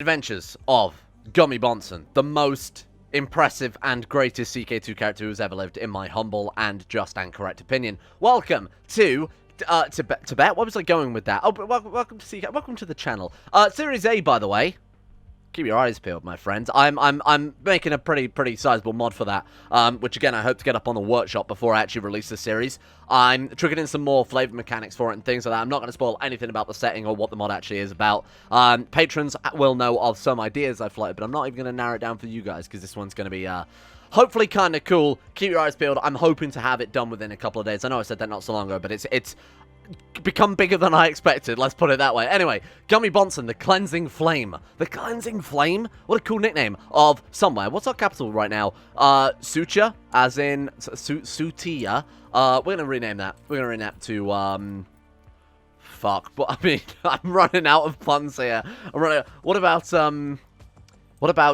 Adventures of Gummy, the most impressive and greatest CK2 character who's ever lived, in my humble and just and correct opinion. Welcome to Tibet. What was I going with that? Oh, but welcome to CK. Welcome to the channel. Series A, by the way. Keep your eyes peeled, my friends. I'm making a pretty sizable mod for that, which again I hope to get up on the workshop before I actually release the series. I'm triggering in some more flavor mechanics for it and things like that. I'm not going to spoil anything about the setting or what the mod actually is about. Patrons will know of some ideas I floated, but I'm not even going to narrow it down for you guys because this one's going to be hopefully kind of cool. Keep your eyes peeled. I'm hoping to have it done within a couple of days. I know I said that not so long ago, but it's become bigger than I expected, let's put it that way. Anyway, Gummy, the Cleansing Flame. The Cleansing Flame? What a cool nickname of somewhere. What's our capital right now? Sucha, as in Sutia. We're going to rename that. We're going to rename that to, fuck. But, I mean, I'm running out of puns here. I'm running out. What about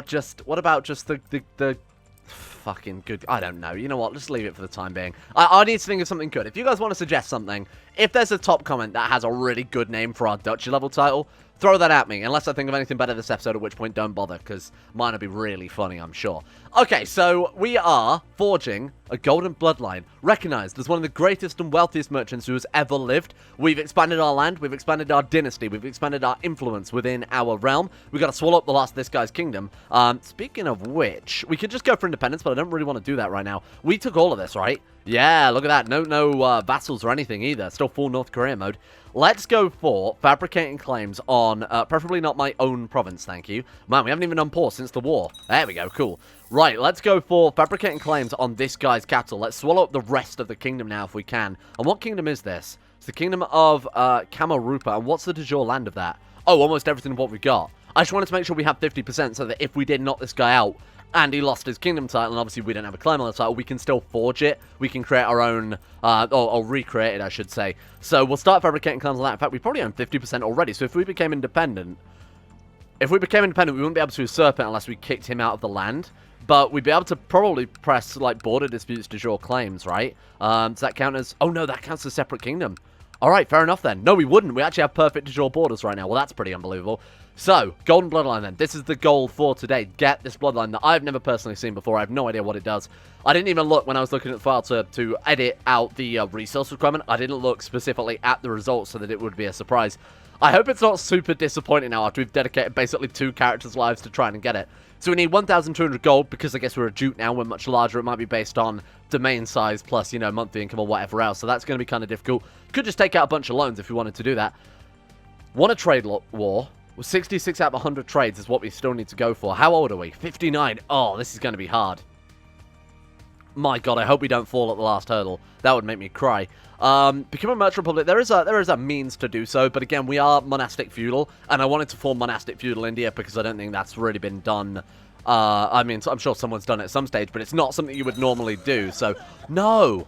just the fucking good. I don't know. You know what? Just leave it for the time being. I need to think of something good. If you guys want to suggest something, if there's a top comment that has a really good name for our Dutch level title, throw that at me. Unless I think of anything better this episode, at which point don't bother, because mine will be really funny, I'm sure. Okay, so we are forging a golden bloodline, recognized as one of the greatest and wealthiest merchants who has ever lived. We've expanded our land, we've expanded our dynasty, we've expanded our influence within our realm. We've got to swallow up the last of this guy's kingdom. Speaking of which, we could just go for independence, but I don't really want to do that right now. We took all of this, right? Yeah, look at that. No vassals or anything either. Still full North Korea mode. Let's go for fabricating claims on, preferably not my own province, thank you. Man, we haven't even done pause since the war. There we go, cool. Right, let's go for fabricating claims on this guy's capital. Let's swallow up the rest of the kingdom now if we can. And what kingdom is this? It's the kingdom of Kamarupa. And what's the de jure land of that? Oh, almost everything of what we got. I just wanted to make sure we have 50% so that if we did knock this guy out, and he lost his kingdom title, and obviously we don't have a claim on the title, we can still forge it. We can create our own, or recreate it, I should say. So we'll start fabricating claims on that. In fact, we probably own 50% already, so if we became independent, we wouldn't be able to usurp it unless we kicked him out of the land. But we'd be able to probably press, like, border disputes de jure claims, right? Does that count as... Oh, no, that counts as a separate kingdom. Alright, fair enough then. No, we wouldn't. We actually have perfect de jure borders right now. Well, that's pretty unbelievable. So, golden bloodline then. This is the goal for today. Get this bloodline that I've never personally seen before. I have no idea what it does. I didn't even look when I was looking at the file to edit out the resource requirement. I didn't look specifically at the results so that it would be a surprise. I hope it's not super disappointing now after we've dedicated basically 2 characters' lives to trying to get it. So we need 1,200 gold because I guess we're a duke now. We're much larger. It might be based on domain size plus, you know, monthly income or whatever else. So that's going to be kind of difficult. Could just take out a bunch of loans if we wanted to do that. Want a trade war? Well, 66 out of 100 trades is what we still need to go for. How old are we? 59. Oh, this is going to be hard. My god, I hope we don't fall at the last hurdle. That would make me cry. Become a merchant republic. There is a means to do so, but again, we are monastic feudal, and I wanted to form monastic feudal India because I don't think that's really been done. I mean, I'm sure someone's done it at some stage, but it's not something you would normally do. So, no.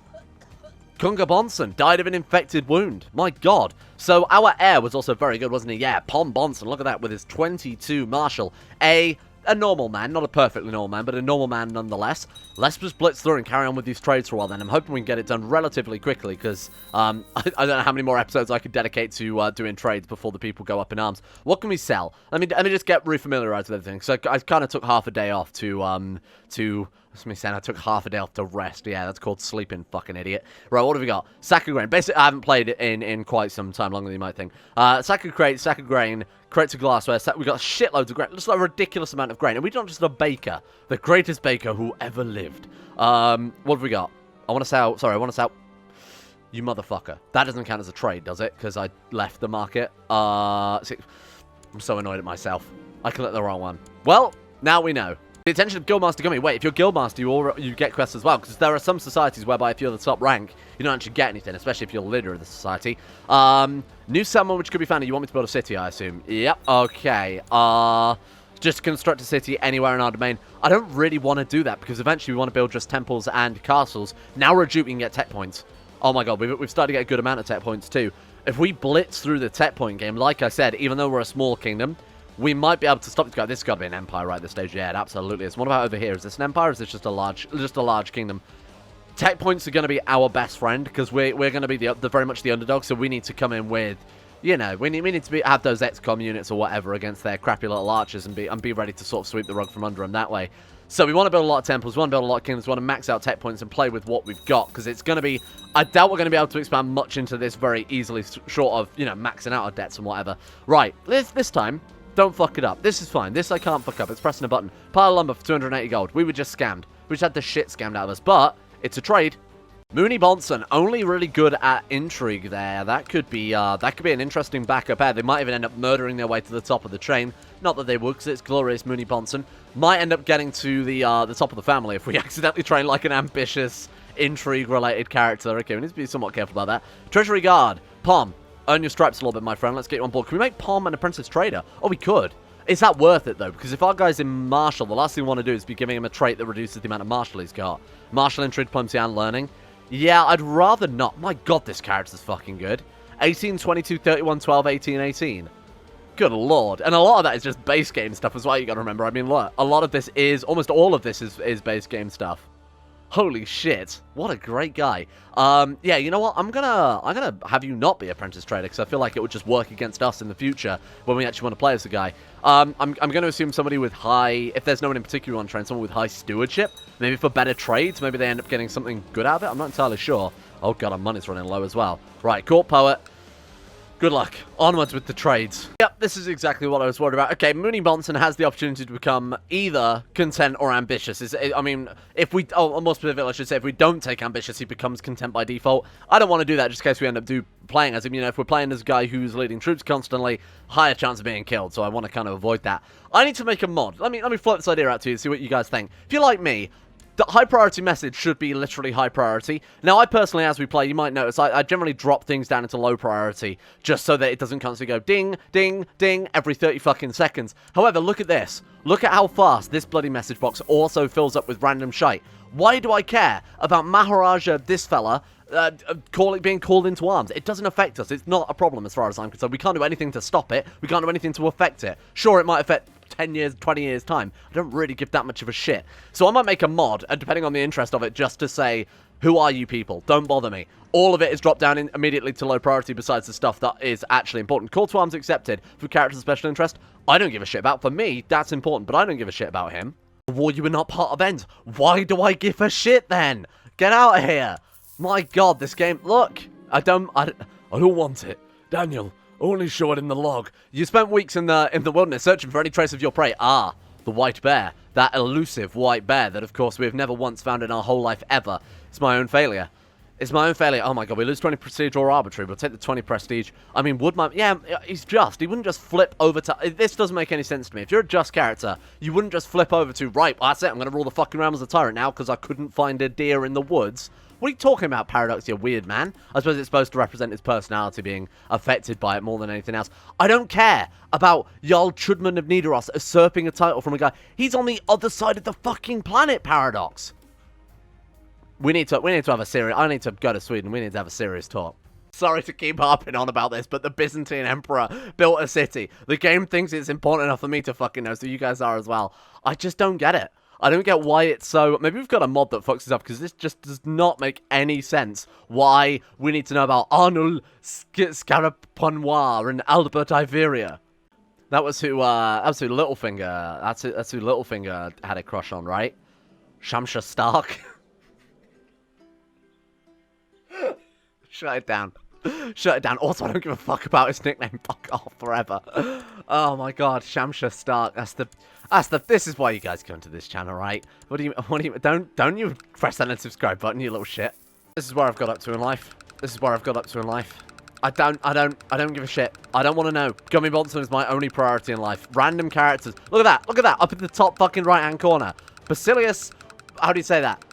Kunga Bonson died of an infected wound. My god. So our heir was also very good, wasn't he? Yeah, Pom Bonson. Look at that with his 22 martial. A normal man, not a perfectly normal man, but a normal man nonetheless. Let's just blitz through and carry on with these trades for a while then. I'm hoping we can get it done relatively quickly because I don't know how many more episodes I could dedicate to doing trades before the people go up in arms. What can we sell? Let me just get refamiliarized with everything. So I kind of took half a day off to what's me saying? I took half a day off to rest. Yeah, that's called sleeping, fucking idiot. Right, what have we got? Sack of grain. Basically, I haven't played it in quite some time, longer than you might think. Sack of grain, crates of glassware. We got shitloads of grain. Just like a ridiculous amount of grain. And we're not just a baker. The greatest baker who ever lived. What have we got? I want to sell... Sorry, I want to sell... You motherfucker. That doesn't count as a trade, does it? Because I left the market. I'm so annoyed at myself. I clicked the wrong one. Well, now we know. The attention of Guildmaster Gummy. Wait, if you're Guildmaster, you get quests as well, because there are some societies whereby if you're the top rank, you don't actually get anything, especially if you're the leader of the society. New settlement which could be found. You want me to build a city, I assume? Yep, okay. Just construct a city anywhere in our domain. I don't really want to do that, because eventually we want to build just temples and castles. Now we're a dupe, we can get tech points. Oh my god, we've started to get a good amount of tech points too. If we blitz through the tech point game, like I said, even though we're a small kingdom, we might be able to stop this guy. This has got to be an empire right at this stage. Yeah, it absolutely is. What about over here? Is this an empire or is this just a large kingdom? Tech points are going to be our best friend because we're going to be the very much the underdog, so we need to come in with you know, we need to have those XCOM units or whatever against their crappy little archers and be ready to sort of sweep the rug from under them that way. So we want to build a lot of temples, we want to build a lot of kingdoms, we want to max out tech points and play with what we've got, because it's going to be, I doubt we're going to be able to expand much into this very easily, short of, you know, maxing out our debts and whatever. Right, this time, don't fuck it up. This is fine. This I can't fuck up. It's pressing a button. Pile of lumber for 280 gold. We were just scammed. We just had the shit scammed out of us, but it's a trade. Mooney Bonson, only really good at intrigue there. That could be an interesting backup pair. They might even end up murdering their way to the top of the train. Not that they would, because it's glorious Mooney Bonson. Might end up getting to the top of the family if we accidentally train like an ambitious, intrigue-related character. Okay, we need to be somewhat careful about that. Treasury Guard, Pom, earn your stripes a little bit, my friend. Let's get you on board. Can we make Pom an apprentice trader? Oh, we could. Is that worth it, though? Because if our guy's in Martial, the last thing we want to do is be giving him a trait that reduces the amount of Martial he's got. Martial, Intrigue, Diplomacy, and Learning. Yeah, I'd rather not. My god, this character's fucking good. 18, 22, 31, 12, 18, 18. Good lord. And a lot of that is just base game stuff as well, you gotta remember. I mean, look, a lot of this is, almost all of this is base game stuff. Holy shit. What a great guy. Yeah, you know what? I'm gonna have you not be apprentice trader, because I feel like it would just work against us in the future when we actually want to play as a guy. I'm gonna assume somebody with high, if there's no one in particular you want to train, someone with high stewardship, maybe for better trades, maybe they end up getting something good out of it. I'm not entirely sure. Oh god, our money's running low as well. Right, court poet. Good luck. Onwards with the trades. Yep, this is exactly what I was worried about. Okay, Mooney Bonson has the opportunity to become either content or ambitious. I mean, if we... Oh, more specifically, I should say, if we don't take ambitious, he becomes content by default. I don't want to do that just in case we end up playing as him. You know, if we're playing as a guy who's leading troops constantly, higher chance of being killed. So I want to kind of avoid that. I need to make a mod. Let me float this idea out to you and see what you guys think. If you're like me, the high priority message should be literally high priority. Now, I personally, as we play, you might notice, I generally drop things down into low priority, just so that it doesn't constantly go ding, ding, ding, every 30 fucking seconds. However, look at this. Look at how fast this bloody message box also fills up with random shite. Why do I care about Maharaja, this fella, being called into arms? It doesn't affect us. It's not a problem as far as I'm concerned. We can't do anything to stop it. We can't do anything to affect it. Sure, it might affect 10 years, 20 years time. I don't really give that much of a shit. So I might make a mod, depending on the interest of it, just to say, who are you people? Don't bother me. All of it is dropped down immediately to low priority besides the stuff that is actually important. Call to arms accepted for characters of special interest. I don't give a shit about. For me, that's important, but I don't give a shit about him. War, you were not part of ends. Why do I give a shit then? Get out of here. My god, this game, look. I don't want it. Daniel, only show it in the log. You spent weeks in the wilderness searching for any trace of your prey. Ah, the white bear. That elusive white bear that, of course, we have never once found in our whole life ever. It's my own failure. It's my own failure. Oh my god, we lose 20 prestige or arbitrary. We'll take the 20 prestige. I mean, yeah, he's just. He wouldn't just flip over to... This doesn't make any sense to me. If you're a just character, you wouldn't just flip over to, right, well, that's it, I'm going to rule the fucking realm as a tyrant now because I couldn't find a deer in the woods. What are you talking about, Paradox, you weird man? I suppose it's supposed to represent his personality being affected by it more than anything else. I don't care about Jarl Chudman of Nidaros usurping a title from a guy. He's on the other side of the fucking planet, Paradox. We need to have a serious... I need to go to Sweden. We need to have a serious talk. Sorry to keep harping on about this, but the Byzantine Emperor built a city. The game thinks it's important enough for me to fucking know, so you guys are as well. I just don't get it. I don't get why it's so... Maybe we've got a mod that fucks this up, because this just does not make any sense. Why we need to know about Arnold Scaraponoir and Albert Iveria. That was who Littlefinger... That's who Littlefinger had a crush on, right? Shamsha Stark. Shut it down. Shut it down. Also, I don't give a fuck about his nickname. Fuck off forever. Oh my god, Shamsha Stark. This is why you guys come to this channel, right? What do you, don't you press that subscribe button, you little shit. This is where I've got up to in life. I don't give a shit. I don't want to know. Gummy Bonson is my only priority in life. Random characters. Look at that, up in the top fucking right-hand corner. Basilius, how do you say that?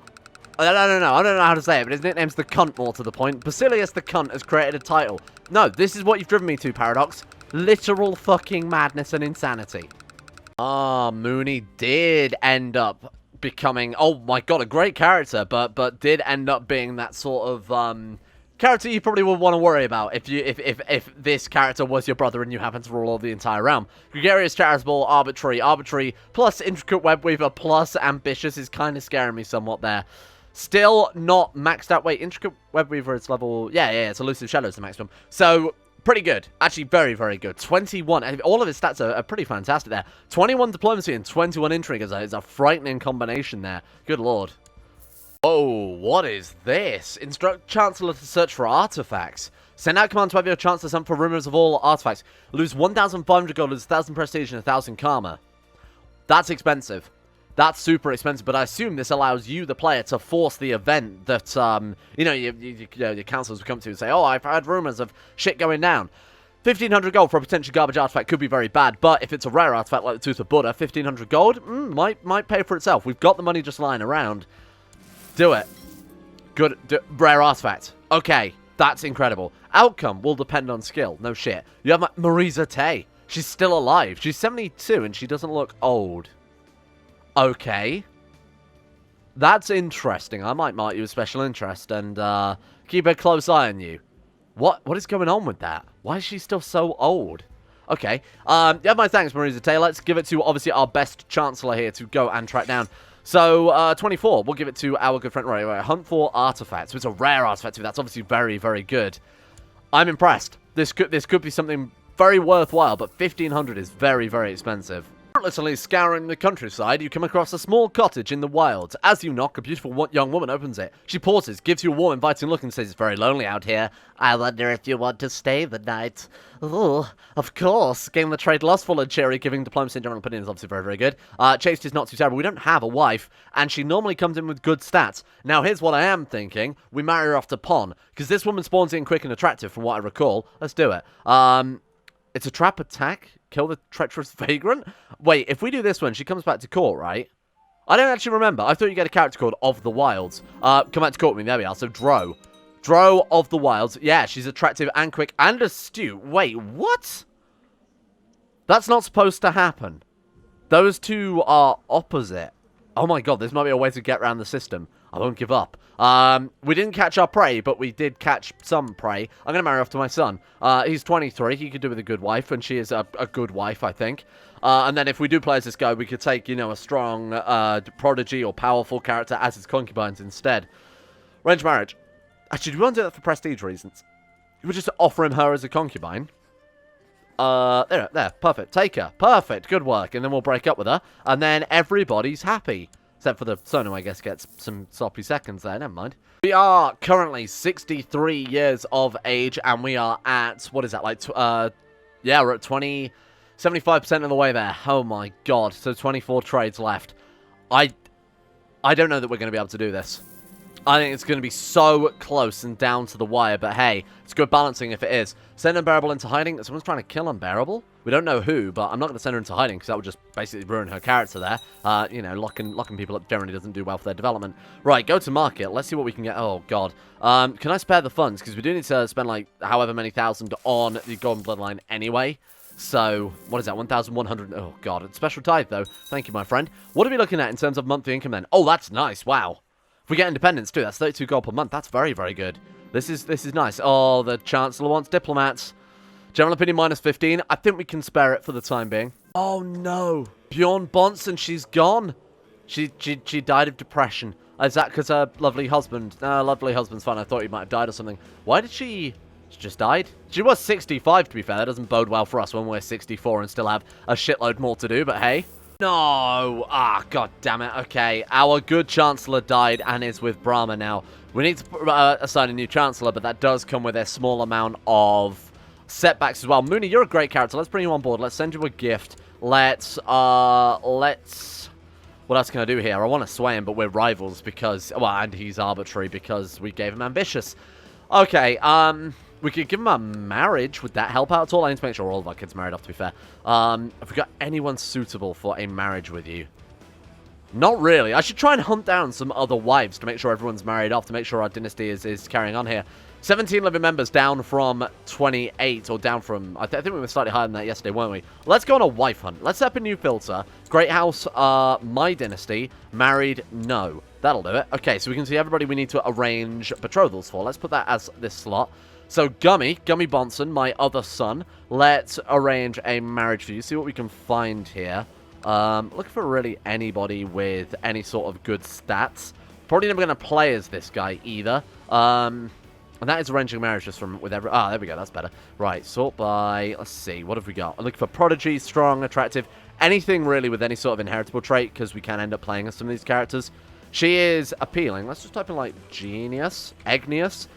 I don't know how to say it, but his nickname's the Cunt, more to the point. Basilius the Cunt has created a title. No, this is what you've driven me to, Paradox. Literal fucking madness and insanity. Ah, Mooney did end up becoming, oh my god, a great character, but did end up being that sort of character you probably would want to worry about if this character was your brother and you happen to rule all the entire realm. Gregarious, charitable, arbitrary, plus intricate webweaver, plus ambitious is kind of scaring me somewhat there. Still not maxed out. Wait, intricate webweaver is level... Yeah, it's elusive shadows the maximum. So, Pretty good. Actually, very, very good. 21. All of his stats are pretty fantastic there. 21 diplomacy and 21 intrigue is a frightening combination there. Good lord. Oh, what is this? Instruct Chancellor to search for artifacts. Send out command to have your Chancellor send for rumors of all artifacts. Lose 1,500 gold, lose 1,000 prestige, and 1,000 karma. That's expensive. That's super expensive, but I assume this allows you, the player, to force the event that, you know, your councillors will come to and say, oh, I've heard rumors of shit going down. 1,500 gold for a potential garbage artifact could be very bad, but if it's a rare artifact like the Tooth of Buddha, 1,500 gold might pay for itself. We've got the money just lying around. Do it. Good. Rare artifact. Okay, that's incredible. Outcome will depend on skill. No shit. You have Marisa Tay. She's still alive. She's 72 and she doesn't look old. Okay. That's interesting. I might mark you a special interest and keep a close eye on you. What is going on with that? Why is she still so old? Okay. Yeah, my thanks, Marisa Tay. Let's give it to, obviously, our best Chancellor here to go and track down. So, 24. We'll give it to our good friend. Right. Hunt for artifacts. So it's a rare artifact, too. That's obviously very, very good. I'm impressed. This could be something very worthwhile, but 1,500 is very, very expensive. Fruitlessly scouring the countryside, you come across a small cottage in the wilds. As you knock, a beautiful young woman opens it. She pauses, gives you a warm, inviting look, and says, it's very lonely out here. I wonder if you want to stay the night. Oh, of course. Game the trade lustful and cheery, giving diplomacy and general opinion is obviously very, very good. Chaste is not too terrible. We don't have a wife, and she normally comes in with good stats. Now, here's what I am thinking. We marry her off to pawn, because this woman spawns in quick and attractive, from what I recall. Let's do it. It's a trap attack. Kill the treacherous vagrant? Wait, if we do this one, she comes back to court, right? I don't actually remember. I thought you get a character called Of the Wilds. Come back to court with me. There we are. So, Dro. Dro of the Wilds. Yeah, she's attractive and quick and astute. Wait, what? That's not supposed to happen. Those two are opposite. Oh my god, this might be a way to get around the system. I won't give up. We didn't catch our prey, but we did catch some prey. I'm going to marry off to my son. He's 23. He could do with a good wife, and she is a good wife, I think. And then if we do play as this guy, we could take, you know, a strong prodigy or powerful character as his concubines instead. Arranged marriage. Actually, do we want to do that for prestige reasons? We just offer him her as a concubine. There, perfect. Take her. Perfect. Good work. And then we'll break up with her. And then everybody's happy. Except for the son, who I guess gets some sloppy seconds there. Never mind. We are currently 63 years of age, and we are at, what is that, like, yeah, we're at 75% of the way there. Oh my god. So 24 trades left. I don't know that we're going to be able to do this. I think it's going to be so close and down to the wire, but hey, it's good balancing if it is. Send Unbearable into hiding. Someone's trying to kill Unbearable. We don't know who, but I'm not going to send her into hiding because that would just basically ruin her character there. You know, locking people up generally doesn't do well for their development. Right, go to market. Let's see what we can get. Oh, God. Can I spare the funds? Because we do need to spend, like, however many thousand on the Golden Bloodline anyway. So, what is that? 1,100. Oh, God. Special tithe, though. Thank you, my friend. What are we looking at in terms of monthly income then? Oh, that's nice. Wow. If we get independence too, that's 32 gold per month. That's very, very good. This is nice. Oh, the Chancellor wants diplomats. General opinion minus 15. I think we can spare it for the time being. Oh no, Bjorn Bonson, she's gone. She died of depression. Is that because her lovely husband? No, lovely husband's fine. I thought he might have died or something. Why did she? She just died. She was 65 to be fair. That doesn't bode well for us when we're 64 and still have a shitload more to do. But hey. No! Ah, god damn it. Okay, our good Chancellor died and is with Brahma now. We need to assign a new Chancellor, but that does come with a small amount of setbacks as well. Mooney, you're a great character. Let's bring you on board. Let's send you a gift. Let's... What else can I do here? I want to sway him, but we're rivals because... Well, and he's arbitrary because we gave him ambitious. Okay, we could give him a marriage. Would that help out at all? I need to make sure all of our kids are married off, to be fair. Have we got anyone suitable for a marriage with you? Not really. I should try and hunt down some other wives to make sure everyone's married off, to make sure our dynasty is carrying on here. 17 living members down from 28, or down from... I think we were slightly higher than that yesterday, weren't we? Let's go on a wife hunt. Let's set up a new filter. Great house, my dynasty. Married, no. That'll do it. Okay, so we can see everybody we need to arrange betrothals for. Let's put that as this slot. So, Gummy Bonson, my other son, let's arrange a marriage for you. See what we can find here. Looking for really anybody with any sort of good stats. Probably never going to play as this guy either. And that is arranging marriage just from with every... Ah, there we go. That's better. Right, sort by... Let's see. What have we got? I'm looking for prodigy, strong, attractive. Anything really with any sort of inheritable trait, because we can end up playing as some of these characters. She is appealing. Let's just type in, like, genius, agneous,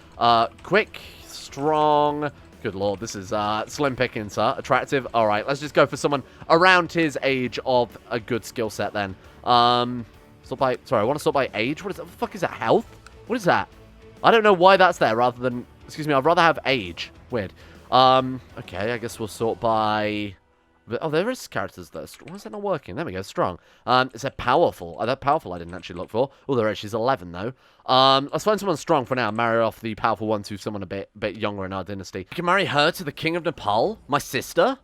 quick, strong... Good lord, this is slim pickings, huh? Attractive. All right, let's just go for someone around his age of a good skill set then. Sort by... Sorry, I want to sort by age. What the fuck is that? Health? What is that? I don't know why that's there rather than... Excuse me, I'd rather have age. Weird. Okay, I guess we'll sort by... Oh, there is characters that are... Why is that not working? There we go, strong. Is that powerful? That powerful I didn't actually look for. Oh, there is. She's 11, though. Let's find someone strong for now. Marry off the powerful one to someone a bit younger in our dynasty. You can marry her to the king of Nepal? My sister?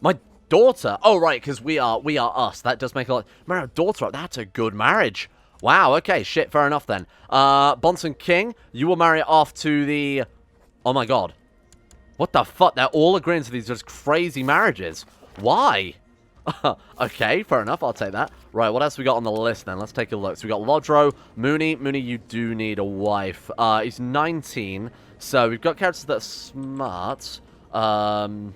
My daughter? Oh, right, because we are us. That does make a lot... Marry our daughter. That's a good marriage. Wow, okay, shit, fair enough then. Bonson King, you will marry off to the... Oh my god. What the fuck? They're all agreeing to these just crazy marriages. Why? Okay, fair enough, I'll take that. Right, what else we got on the list then? Let's take a look. So we got Lodro, Mooney. Mooney, you do need a wife. He's 19, so we've got characters that are smart. Oh,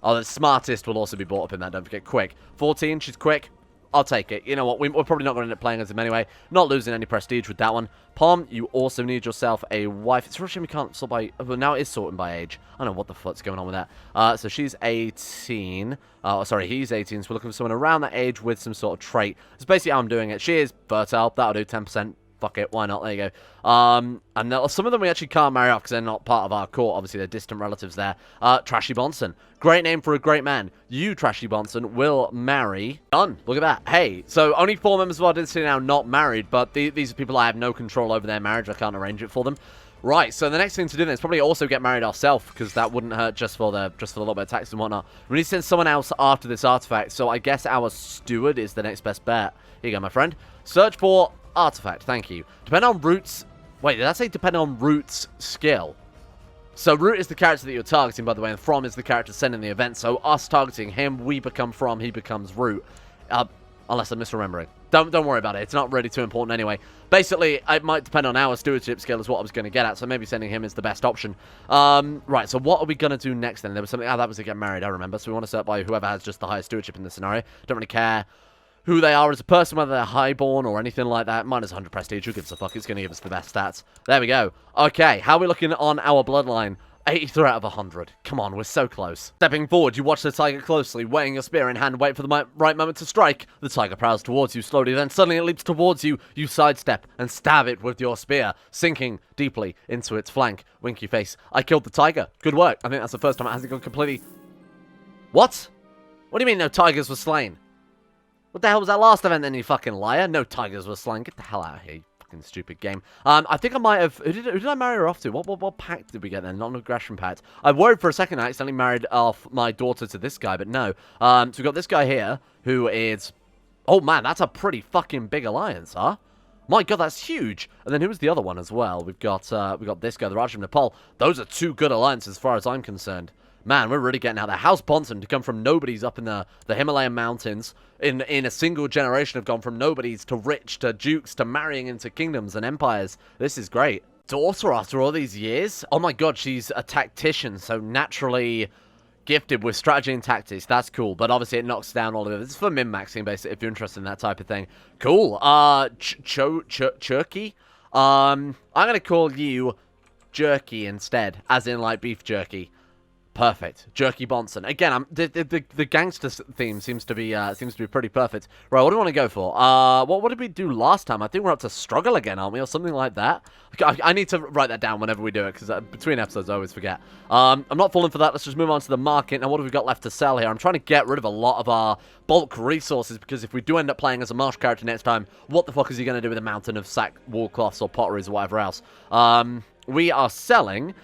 the smartest will also be brought up in that, don't forget. Quick. 14, she's quick. I'll take it. You know what? We're probably not going to end up playing as him anyway. Not losing any prestige with that one. Pom, you also need yourself a wife. It's rushing we can't sort by... Well, now it is sorting by age. I don't know what the fuck's going on with that. So she's 18. Sorry, he's 18. So we're looking for someone around that age with some sort of trait. That's basically how I'm doing it. She is fertile. That'll do 10%. Fuck it, why not? There you go. And some of them we actually can't marry off because they're not part of our court. Obviously, they're distant relatives there. Trashy Bonson. Great name for a great man. You, Trashy Bonson, will marry... Done. Look at that. Hey, so only 4 members of our dynasty now not married, but these are people I have no control over their marriage. I can't arrange it for them. Right, so the next thing to do then is probably also get married ourselves, because that wouldn't hurt just for the little bit of tax and whatnot. We need to send someone else after this artifact, so I guess our steward is the next best bet. Here you go, my friend. Search for... Artifact, thank you. Depend on Root's... Wait, did I say depend on Root's skill? So Root is the character that you're targeting, by the way, and From is the character sending the event. So us targeting him, we become From, he becomes Root. Unless I'm misremembering. Don't worry about it. It's not really too important anyway. Basically, it might depend on our stewardship skill is what I was going to get at, so maybe sending him is the best option. Right, so what are we going to do next then? There was something... Oh, that was to get married, I remember. So we want to start by whoever has just the highest stewardship in this scenario. Don't really care who they are as a person, whether they're highborn or anything like that. Minus 100 prestige, who gives a fuck? It's going to give us the best stats. There we go. Okay, how are we looking on our bloodline? 83 out of 100. Come on, we're so close. Stepping forward, you watch the tiger closely, weighing your spear in hand, wait for the right moment to strike. The tiger prowls towards you slowly, then suddenly it leaps towards you. You sidestep and stab it with your spear, sinking deeply into its flank. Winky face. I killed the tiger. Good work. I think that's the first time it hasn't gone completely... What? What do you mean no tigers were slain? What the hell was that last event then, you fucking liar? No tigers were slain. Get the hell out of here, you fucking stupid game. I think I might have... Who did I marry her off to? What pact did we get then? Not an aggression pact. I worried for a second I accidentally married off my daughter to this guy, but no. So we've got this guy here, who is... Oh, man, that's a pretty fucking big alliance, huh? My god, that's huge. And then who was the other one as well? We've got this guy, the Raj of Nepal. Those are 2 good alliances as far as I'm concerned. Man, we're really getting out there. House Bonson to come from nobodies up in the Himalayan mountains in a single generation have gone from nobodies to rich to dukes to marrying into kingdoms and empires. This is great. Daughter after all these years? Oh my god, she's a tactician, so naturally gifted with strategy and tactics. That's cool, but obviously it knocks down all of it. This is for min-maxing, basically, if you're interested in that type of thing. Cool. Churky? I'm going to call you Jerky instead, as in, like, beef jerky. Perfect. Jerky Bonson. Again, the gangster theme seems to be pretty perfect. Right, what do we want to go for? What did we do last time? I think we're up to struggle again, aren't we? Or something like that. I need to write that down whenever we do it, because between episodes I always forget. I'm not falling for that. Let's just move on to the market. Now, what have we got left to sell here? I'm trying to get rid of a lot of our bulk resources, because if we do end up playing as a marsh character next time, what the fuck is he going to do with a mountain of sack wall cloths or potteries or whatever else? We are selling...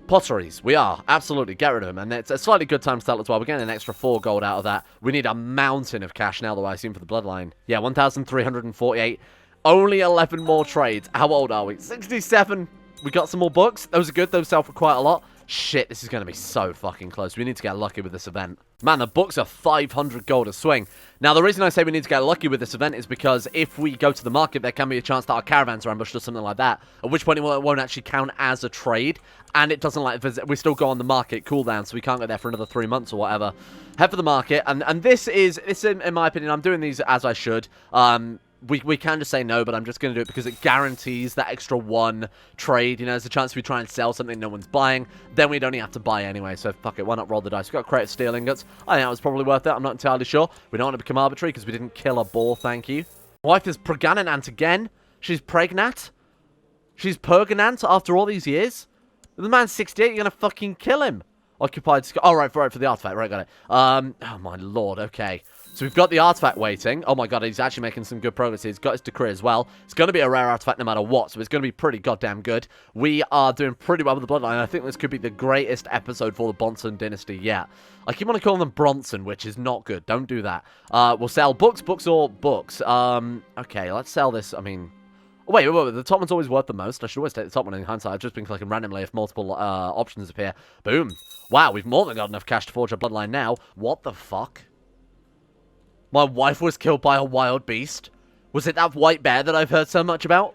potteries. We are. Absolutely. Get rid of them. And it's a slightly good time to sell as well. We're getting an extra 4 gold out of that. We need a mountain of cash now, though, I assume, for the bloodline. Yeah, 1,348. Only 11 more trades. How old are we? 67. We got some more books. Those are good. Those sell for quite a lot. Shit, this is going to be so fucking close. We need to get lucky with this event. Man, the books are 500 gold a swing. Now, the reason I say we need to get lucky with this event is because if we go to the market, there can be a chance that our caravans are ambushed or something like that, at which point it won't actually count as a trade, and it doesn't like, we still go on the market cooldown, so we can't go there for another 3 months or whatever. Head for the market, and this is, in my opinion, I'm doing these as I should. We can just say no, but I'm just going to do it because it guarantees that extra 1 trade. You know, there's a chance we try and sell something no one's buying, then we'd only have to buy anyway, so fuck it, why not roll the dice? We've got creative steel ingots. I think that was probably worth it, I'm not entirely sure. We don't want to become arbitrary because we didn't kill a boar, thank you. My wife is pregnant again. She's pregnant. She's pregnant after all these years. The man's 68, you're going to fucking kill him. Occupied... Oh, right, for the artifact. Right, got it. Oh, my lord. Okay. So we've got the artifact waiting. Oh, my god, he's actually making some good progress. He's got his decree as well. It's going to be a rare artifact no matter what, so it's going to be pretty goddamn good. We are doing pretty well with the bloodline. I think this could be the greatest episode for the Bronson dynasty yet. I keep on calling them Bronson, which is not good. Don't do that. We'll sell books or books. Okay, let's sell this. I mean... Wait, the top one's always worth the most. I should always take the top one in hindsight. I've just been clicking randomly if multiple options appear. Boom. Wow, we've more than got enough cash to forge a bloodline now. What the fuck? My wife was killed by a wild beast? Was it that white bear that I've heard so much about?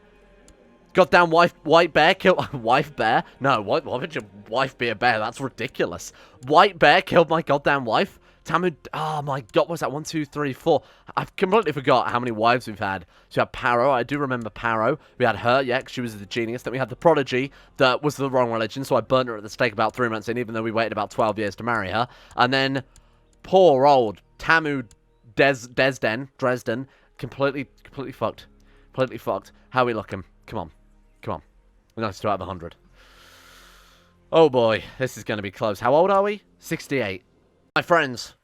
Goddamn white bear killed... Wife bear? No, why would your wife be a bear? That's ridiculous. White bear killed my goddamn wife? Tamu... Oh my god, what was that? 1, 2, 3, 4. I've completely forgot how many wives we've had. So we had Paro. I do remember Paro. We had her, yeah, 'cause she was the genius. Then we had the prodigy that was the wrong religion, so I burnt her at the stake about 3 months in, even though we waited about 12 years to marry her. And then poor old Tamu Dresden, completely fucked. Completely fucked. How are we looking? Come on. We're nice to have 100. Oh boy, this is going to be close. How old are we? 68. My friends,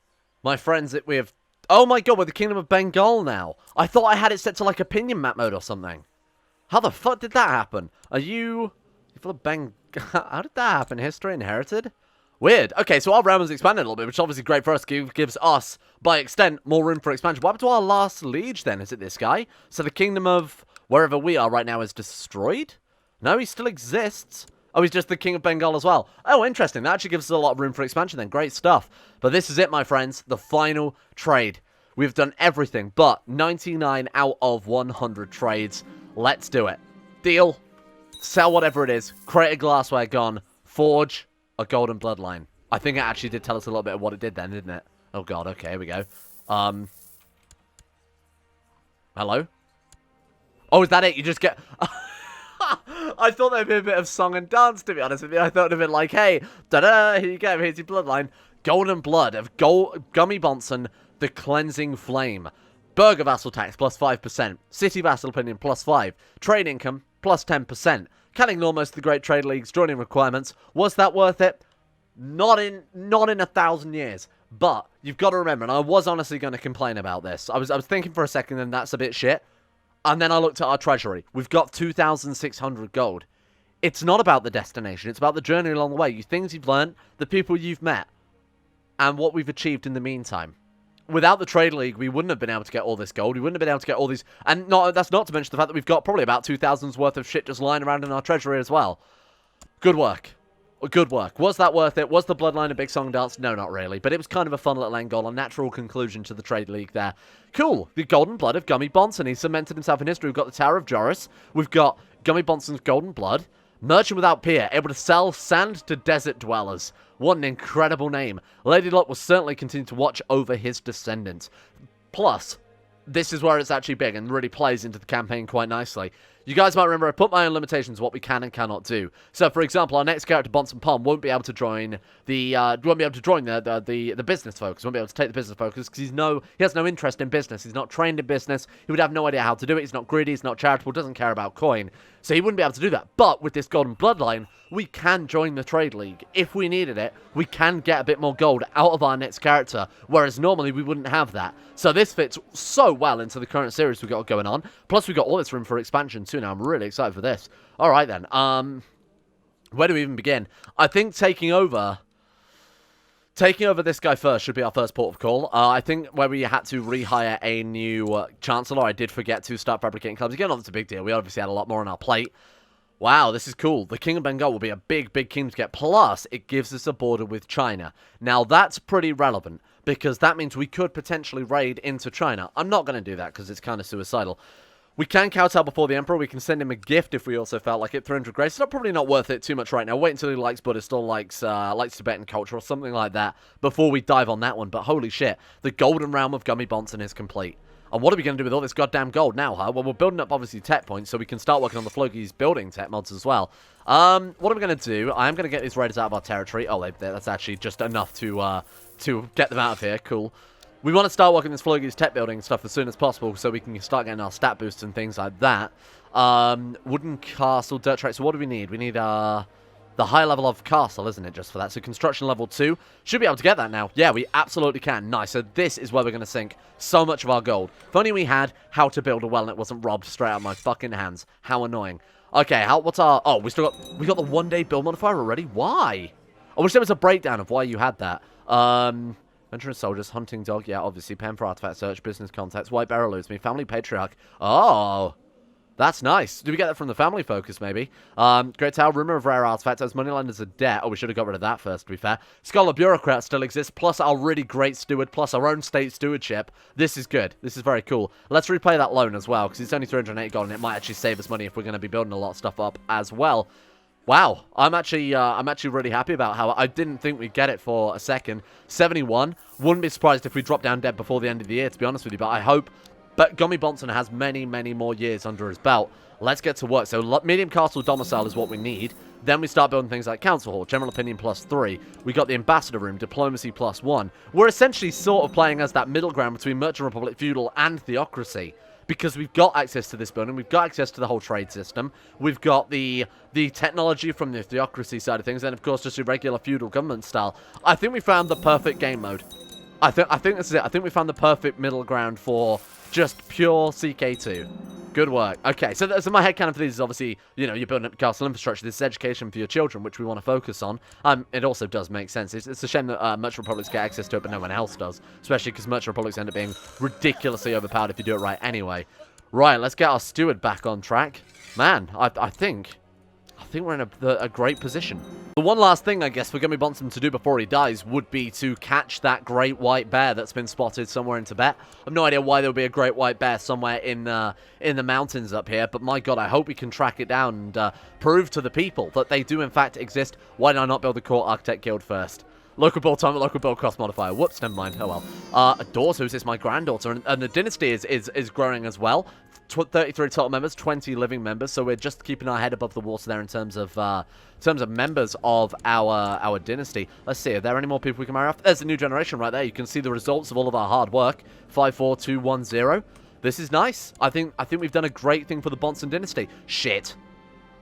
we have... Oh my god, we're the Kingdom of Bengal now. I thought I had it set to like opinion map mode or something. How the fuck did that happen? Are you... for the Bengal... How did that happen? History inherited? Weird. Okay, so our realm has expanded a little bit, which is obviously great for us. Gives us, by extent, more room for expansion. What happened to our last liege then? Is it this guy? So the Kingdom of wherever we are right now is destroyed? No, he still exists. Oh, he's just the King of Bengal as well. Oh, interesting. That actually gives us a lot of room for expansion then. Great stuff. But this is it, my friends. The final trade. We've done everything but 99 out of 100 trades. Let's do it. Deal. Sell whatever it is. Create a glassware gun. Forge a golden bloodline. I think it actually did tell us a little bit of what it did then, didn't it? Oh, God. Okay, here we go. Hello? Oh, is that it? You just get... I thought there'd be a bit of song and dance, to be honest with you. I thought it'd have been like, hey, da-da, here you go, here's your bloodline. Golden Blood of Gummy Bonson, the Cleansing Flame. Burger Vassal Tax, plus 5%. City Vassal Opinion, plus 5. Trade Income, plus 10%. Canning almost the Great Trade League's joining requirements. Was that worth it? Not in 1,000 years. But, you've got to remember, and I was honestly going to complain about this. I was thinking for a second, and that's a bit shit. And then I looked at our treasury. We've got 2,600 gold. It's not about the destination. It's about the journey along the way. Things you've learned, the people you've met, and what we've achieved in the meantime. Without the Trade League, we wouldn't have been able to get all this gold. We wouldn't have been able to get all these... And that's not to mention the fact that we've got probably about 2,000's worth of shit just lying around in our treasury as well. Good work. Good work. Was that worth it? Was the bloodline a big song and dance? No, not really. But it was kind of a fun little end goal, a natural conclusion to the Trade League there. Cool. The Golden Blood of Gummy Bonson. He's cemented himself in history. We've got the Tower of Joris. We've got Gummy Bonson's Golden Blood. Merchant without peer. Able to sell sand to desert dwellers. What an incredible name. Lady Luck will certainly continue to watch over his descendants. Plus, this is where it's actually big and really plays into the campaign quite nicely. You guys might remember I put my own limitations on what we can and cannot do. So, for example, our next character, Bonson Palm, won't be able to join the business focus. Won't be able to take the business focus because he has no interest in business. He's not trained in business. He would have no idea how to do it. He's not greedy. He's not charitable. Doesn't care about coin. So he wouldn't be able to do that. But with this Golden Bloodline, we can join the Trade League. If we needed it, we can get a bit more gold out of our next character, whereas normally we wouldn't have that. So this fits so well into the current series we've got going on. Plus, we've got all this room for expansion too now. I'm really excited for this. All right, then. Where do we even begin? I think taking over this guy first should be our first port of call. I think where we had to rehire a new Chancellor, I did forget to start fabricating clubs. Again, not that's a big deal. We obviously had a lot more on our plate. Wow, this is cool. The King of Bengal will be a big, big kingdom to get. Plus, it gives us a border with China. Now, that's pretty relevant, because that means we could potentially raid into China. I'm not going to do that, because it's kind of suicidal. We can kowtow before the Emperor. We can send him a gift if we also felt like it. 300 grace. It's probably not worth it too much right now. Wait until he likes Buddhist or likes Tibetan culture or something like that before we dive on that one. But holy shit, the golden realm of Gummy Bonson is complete. And what are we going to do with all this goddamn gold now, huh? Well, we're building up, obviously, tech points, so we can start working on the Floki's building tech mods as well. What am I going to do? I am going to get these raiders out of our territory. Oh, that's actually just enough to get them out of here. Cool. We want to start working this Floki's tech building stuff as soon as possible, so we can start getting our stat boosts and things like that. Wooden castle, dirt track. So what do we need? We need, the high level of castle, isn't it, just for that? So construction level 2. Should be able to get that now. Yeah, we absolutely can. Nice. So this is where we're going to sink so much of our gold. If only we had how to build a well and it wasn't robbed straight out of my fucking hands. How annoying. Okay, what's our... Oh, we got the 1-day build modifier already? Why? I wish there was a breakdown of why you had that. Venturing soldiers, hunting dog. Yeah, obviously. Pen for artifact search, business contacts, white barrel lose me, family patriarch. Oh... That's nice. Do we get that from the family focus, maybe? Great Tower, rumor of rare artifacts as moneyland as a debt. Oh, we should have got rid of that first, to be fair. Scholar Bureaucrat still exists, plus our really great steward, plus our own state stewardship. This is good. This is very cool. Let's replay that loan as well, because it's only 308 gold, and it might actually save us money if we're going to be building a lot of stuff up as well. Wow, I'm actually really happy about how I didn't think we'd get it for a second. 71. Wouldn't be surprised if we drop down dead before the end of the year, to be honest with you, but I hope... But Gummy Bonson has many, many more years under his belt. Let's get to work. So medium castle domicile is what we need. Then we start building things like council hall, general opinion +3. We got the ambassador room, diplomacy +1. We're essentially sort of playing as that middle ground between merchant republic, feudal, and theocracy. Because we've got access to this building, we've got access to the whole trade system, we've got the technology from the theocracy side of things, and of course just a regular feudal government style. I think we found the perfect game mode. I think this is it. I think we found the perfect middle ground for just pure CK2. Good work. Okay, so my headcanon for these is obviously, you know, you're building up castle infrastructure. This is education for your children, which we want to focus on. It also does make sense. It's a shame that Merchant Republics get access to it, but no one else does. Especially because Merchant Republics end up being ridiculously overpowered if you do it right anyway. Right, let's get our steward back on track. Man, I think we're in a great position. The one last thing, I guess, for Gummy Bonson to do before he dies would be to catch that great white bear that's been spotted somewhere in Tibet. I have no idea why there would be a great white bear somewhere in the mountains up here, but my god, I hope we can track it down and prove to the people that they do in fact exist. Why did I not build the Court Architect Guild first? Local build time, local build cost modifier. Whoops, never mind. Oh well. A daughter, who's this? My granddaughter, and the dynasty is growing as well. 33 total members, 20 living members. So we're just keeping our head above the water there in terms of members of our dynasty. Let's see. Are there any more people we can marry off? There's a new generation right there. You can see the results of all of our hard work. 54210. This is nice. I think we've done a great thing for the Bonson dynasty. Shit.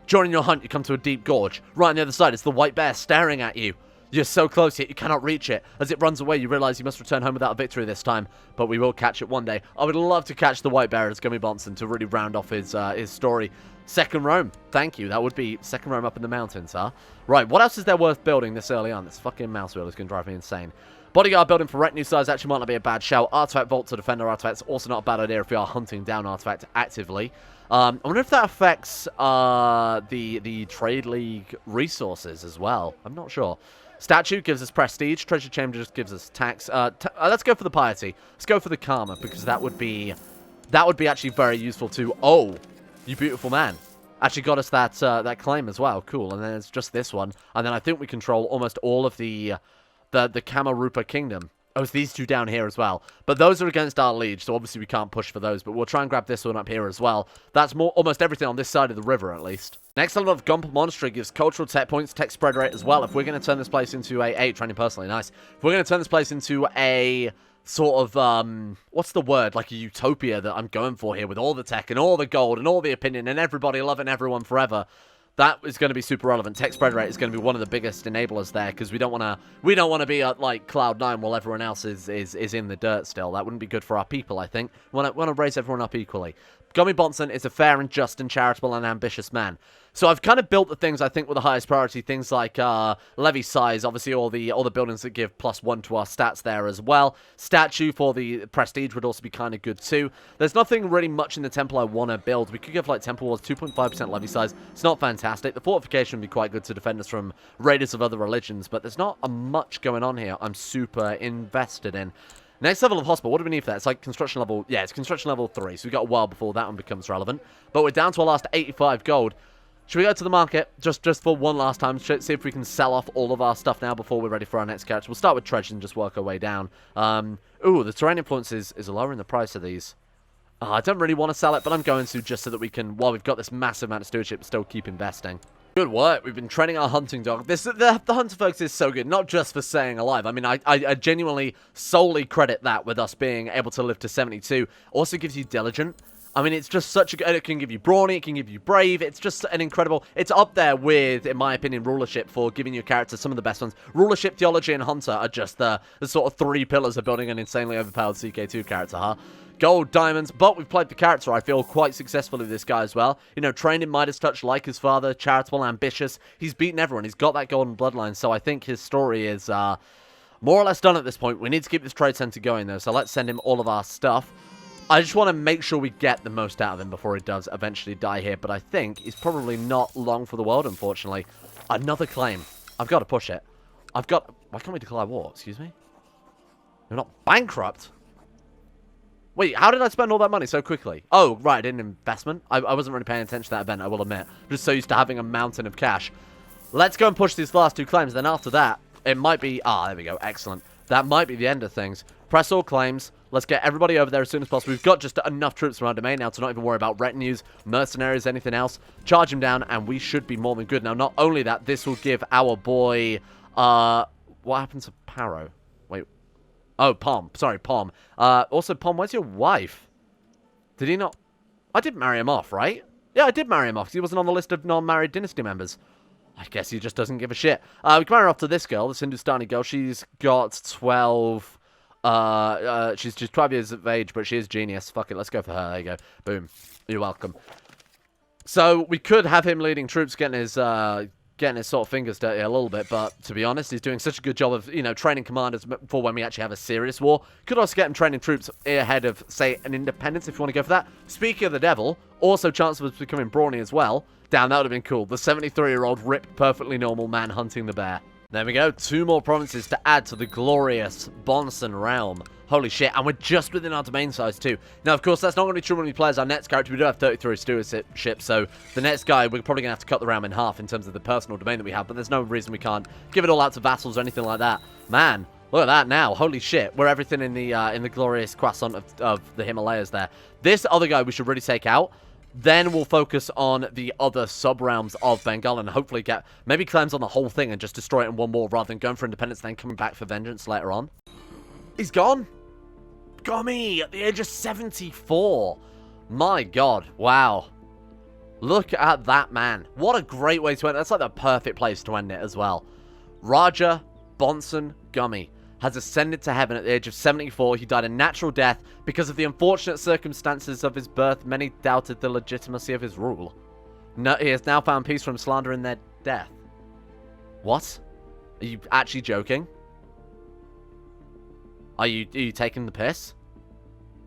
During your hunt, you come to a deep gorge. Right on the other side, it's the white bear staring at you. You're so close, yet you cannot reach it. As it runs away, you realize you must return home without a victory this time. But we will catch it one day. I would love to catch the white bear as Gummy Bonson to really round off his story. Second Rome. Thank you. That would be second Rome up in the mountains, huh? Right, what else is there worth building this early on? This fucking mouse wheel is going to drive me insane. Bodyguard building for retinue size actually might not be a bad shout. Artifact vault to defend our artifacts. Also not a bad idea if we are hunting down artifacts actively. I wonder if that affects the Trade League resources as well. I'm not sure. Statue gives us prestige. Treasure chamber just gives us tax. Let's go for the piety. Let's go for the karma because that would be actually very useful too. Oh, you beautiful man! Actually got us that claim as well. Cool. And then it's just this one. And then I think we control almost all of the Kamarupa kingdom. Oh, it's these two down here as well. But those are against our liege, so obviously we can't push for those. But we'll try and grab this one up here as well. That's almost everything on this side of the river, at least. Next level of Gump Monastery gives cultural tech points, tech spread rate as well. If we're going to turn this place into training personally, nice. If we're going to turn this place into a sort of, what's the word? Like a utopia that I'm going for here with all the tech and all the gold and all the opinion and everybody loving everyone forever. That is going to be super relevant. Tech spread rate is going to be one of the biggest enablers there because we don't want to be at like Cloud9 while everyone else is in the dirt still. That wouldn't be good for our people, I think. We want to raise everyone up equally. Gummy Bonson is a fair and just and charitable and ambitious man. So I've kind of built the things I think were the highest priority, things like levy size, obviously all the buildings that give +1 to our stats there as well. Statue for the prestige would also be kind of good too. There's nothing really much in the temple I want to build. We could give like temple walls 2.5% levy size. It's not fantastic. The fortification would be quite good to defend us from raiders of other religions, but there's not much going on here I'm super invested in. Next level of hospital, what do we need for that? It's like construction level, yeah, it's construction level 3, so we've got a while before that one becomes relevant. But we're down to our last 85 gold. Should we go to the market, just for one last time, see if we can sell off all of our stuff now before we're ready for our next character? We'll start with treasure and just work our way down. Ooh, the terrain influence is lowering the price of these. I don't really want to sell it, but I'm going to just so that we can, while we've got this massive amount of stewardship, still keep investing. Good work. We've been training our hunting dog. The hunter focus is so good, not just for staying alive. I mean, I genuinely solely credit that with us being able to live to 72. Also gives you diligent. I mean, it's just such a good... It can give you brawny, it can give you brave. It's just an incredible... It's up there with, in my opinion, rulership for giving your character some of the best ones. Rulership, theology, and hunter are just the sort of 3 pillars of building an insanely overpowered CK2 character, huh? Gold, diamonds, but we've played the character, I feel, quite successfully with this guy as well. You know, trained in Midas Touch like his father, charitable, ambitious. He's beaten everyone. He's got that golden bloodline, so I think his story is more or less done at this point. We need to keep this trade center going, though, so let's send him all of our stuff. I just want to make sure we get the most out of him before he does eventually die here, but I think he's probably not long for the world, unfortunately. Another claim. I've got to push it. Why can't we declare war? Excuse me? We're not bankrupt? Wait, how did I spend all that money so quickly? Oh, right, in investment? I wasn't really paying attention to that event, I will admit. Just so used to having a mountain of cash. Let's go and push these last 2 claims, then after that, it might be... Ah, there we go, excellent. That might be the end of things. Press all claims. Let's get everybody over there as soon as possible. We've got just enough troops from our domain now to not even worry about retinues, mercenaries, anything else. Charge him down, and we should be more than good. Now, not only that, this will give our boy... what happened to Paro? Wait. Oh, Pom. Sorry, Pom. Also, Pom, where's your wife? Did he not... I did marry him off, right? Yeah, I did marry him off, because he wasn't on the list of non-married dynasty members. I guess he just doesn't give a shit. We can marry off to this girl, this Hindustani girl. She's got 12... she's just 12 years of age, but she is genius. Fuck it, let's go for her. There you go. Boom. You're welcome. So, we could have him leading troops, getting his sort of fingers dirty a little bit, but to be honest, he's doing such a good job of, you know, training commanders for when we actually have a serious war. Could also get him training troops ahead of, say, an independence, if you want to go for that. Speaking of the devil, also chance of us becoming brawny as well. Damn, that would have been cool. The 73-year-old, ripped, perfectly normal man hunting the bear. There we go. 2 more provinces to add to the glorious Bonson realm. Holy shit. And we're just within our domain size too. Now, of course, that's not going to be true when we play as our next character. We do have 33 stewardship, so the next guy, we're probably going to have to cut the realm in half in terms of the personal domain that we have, but there's no reason we can't give it all out to vassals or anything like that. Man, look at that now. Holy shit. We're everything in the glorious croissant of the Himalayas there. This other guy we should really take out. Then we'll focus on the other sub-realms of Bengal and hopefully get maybe cleanse on the whole thing and just destroy it in one more rather than going for independence and then coming back for vengeance later on. He's gone. Gummy at the age of 74. My God. Wow. Look at that man. What a great way to end it. That's like the perfect place to end it as well. Raja Bonson Gummy has ascended to heaven at the age of 74. He died a natural death because of the unfortunate circumstances of his birth. Many doubted the legitimacy of his rule. No, he has now found peace from slander in their death. What? Are you actually joking? Are you taking the piss?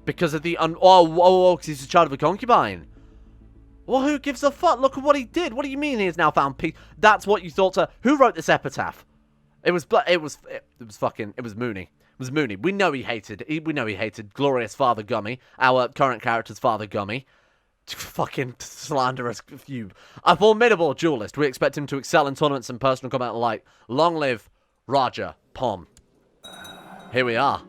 Because of the because he's a child of a concubine. Well, who gives a fuck? Look at what he did. What do you mean he has now found peace? That's what you thought to... Who wrote this epitaph? It was Mooney. It was Mooney. We know he hated glorious Father Gummy, our current character's Father Gummy. Fucking slanderous few. A formidable duelist. We expect him to excel in tournaments and personal combat alike. Long live Raja Pom. Here we are.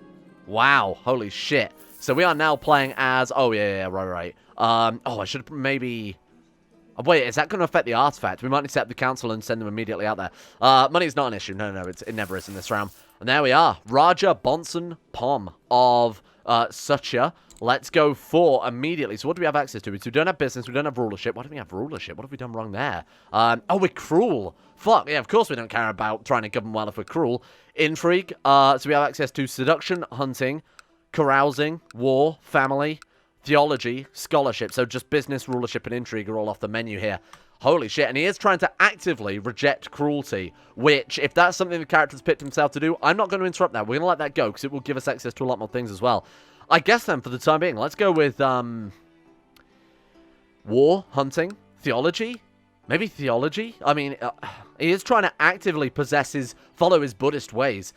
Wow. Holy shit. So we are now playing as... Oh, yeah, right. I should maybe... Wait, is that going to affect the artifact? We might need to set up the council and send them immediately out there. Money's not an issue. No, it never is in this round. And there we are. Raja Bonson Pom of Sucha. Let's go for immediately. So what do we have access to? We don't have business. We don't have rulership. Why don't we have rulership? What have we done wrong there? Oh, we're cruel. Fuck. Yeah, of course we don't care about trying to govern well if we're cruel. Intrigue. So we have access to seduction, hunting, carousing, war, family, theology, scholarship. So just business, rulership, and intrigue are all off the menu here. Holy shit, and he is trying to actively reject cruelty, which, if that's something the character's picked himself to do, I'm not going to interrupt that. We're going to let that go, because it will give us access to a lot more things as well. I guess then, for the time being, let's go with, war, hunting, theology? Maybe theology? I mean, he is trying to actively follow his Buddhist ways.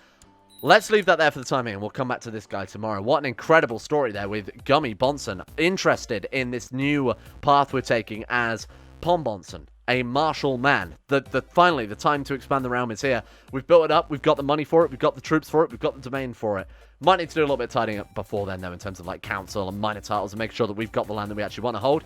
Let's leave that there for the time being, and we'll come back to this guy tomorrow. What an incredible story there with Gummy Bonson, interested in this new path we're taking as Pom Bonson, a martial man. Finally, the time to expand the realm is here. We've built it up, we've got the money for it, we've got the troops for it, we've got the domain for it. Might need to do a little bit of tidying up before then, though, in terms of, like, council and minor titles, and make sure that we've got the land that we actually want to hold.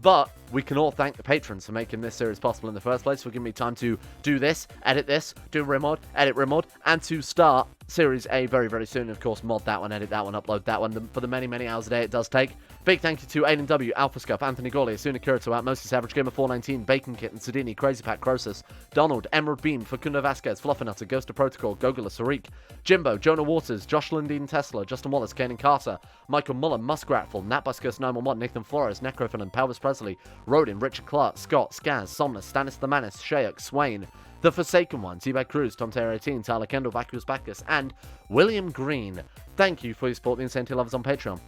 But we can all thank the patrons for making this series possible in the first place, for giving me time to do this, edit this, do Rimod, edit Rimod, and to start Series A very, very soon. Of course, mod that one, edit that one, upload that one, for the many, many hours a day it does take. Big thank you to Aiden W, Alpha Scuff, Anthony Gawley, Asuna Kirito, Outmostis, Average Gamer 419, Bacon Kitten, Sedini, Crazy Pat, Crosus, Donald, Emerald Beam, Facundo Vasquez, Fluffernutter, Ghost of Protocol, Gogula, Sarik, Jimbo, Jonah Waters, Josh Lundeen Tesla, Justin Wallace, Kanan Carter, Michael Muller, Muskratful, Natbuskus 911, Nathan Flores, Necrofin, Pelvis Presley, Rodin, Richard Clark, Scott, Skaz, Somnus, Stannis the Menace, Shayuk, Swain, The Forsaken One, T-Bag Cruz, Tom Taylor 18, Tyler Kendall, Vacuous Bacchus, and William Green. Thank you for your support, the Insanity Lovers on Patreon.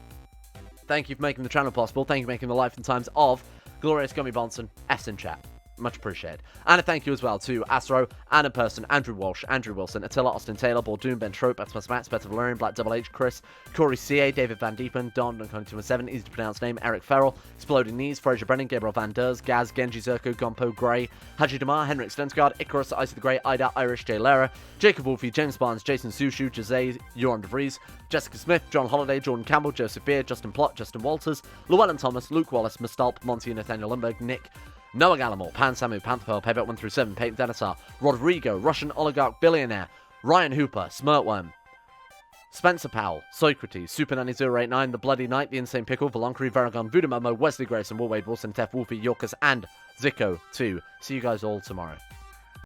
Thank you for making the channel possible. Thank you for making the life and times of Glorious Gummy Bonson S in chat. Much appreciated. And a thank you as well to Astro, Anna Person, Andrew Walsh, Andrew Wilson, Attila, Austin Taylor, Bordoon, Ben Trope, Batimus Max, Better Valerian, Black Double H, Chris, Corey CA, David Van Diepen, Don, Duncan217, easy to pronounce name, Eric Farrell, Exploding Knees, Fraser Brennan, Gabriel Van Ders, Gaz, Genji Zerko, Gompo, Gray, Haji Damar, Henrik Stensgaard, Icarus, Ice of the Grey, Ida, Irish, J. Lara, Jacob Wolfie, James Barnes, Jason Sushu, Jose, Joran DeVries, Jessica Smith, John Holiday, Jordan Campbell, Joseph Beard, Justin Plott, Justin Walters, Llewellyn Thomas, Luke Wallace, Mastalp, Monty, Nathaniel Lundberg, Nick, Noah Gallimore, Pan Samu, Pantherpearl, Payback 1 through 7, Peyton Denisar, Rodrigo, Russian Oligarch Billionaire, Ryan Hooper, Smirtworm, Spencer Powell, Socrates, Super Nanny 089, The Bloody Knight, The Insane Pickle, Volonkary, Paragon, Voodoo Wesley Grayson, Will Wade, Wilson, Tef, Wolfie, Yorkus, and Zico 2. See you guys all tomorrow.